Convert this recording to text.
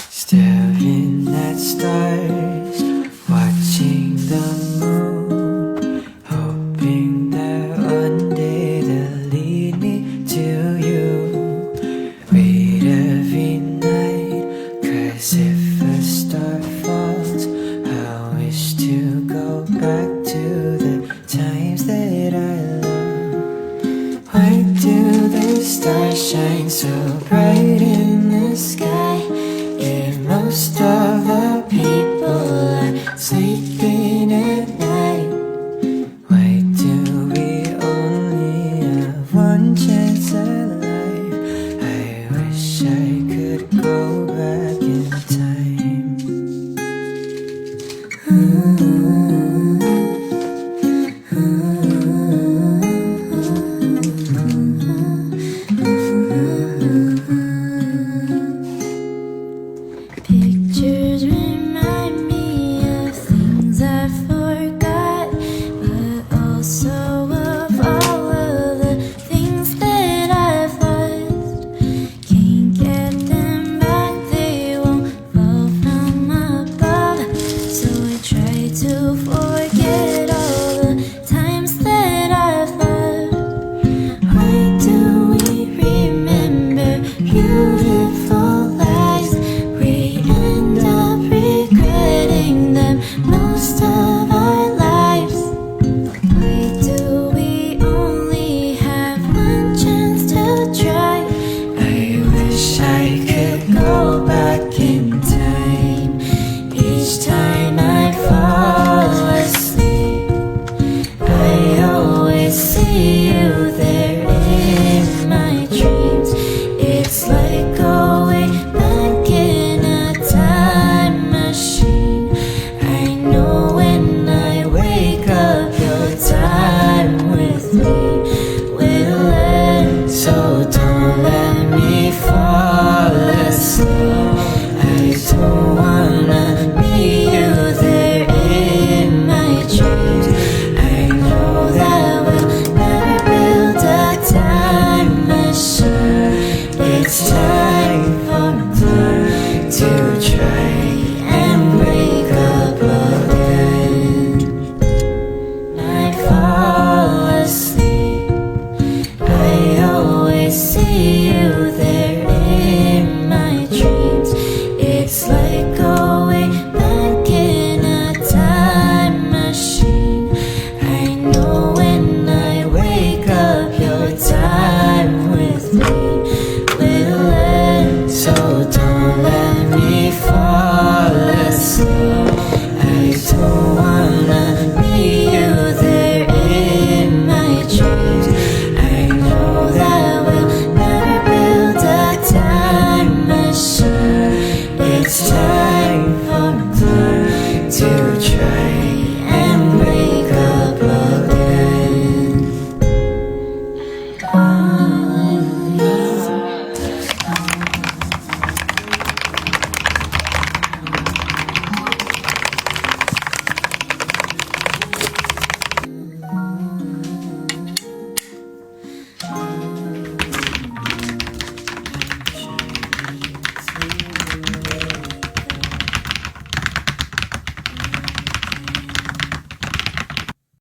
Staring at stars, watching the moon, hoping that one day they'll lead me to you. Wait every night, 'cause if a star falls, I wish to go back to the times that I love. Why do the stars shine so bright in the sky if most of the people are sleeping at night? Why do we only have one chance at life? I wish I could go back in time. Pictures remind me of things I forgot, but also of all of the things that I've lost. Can't get them back, they won't fall from above, so I try to forget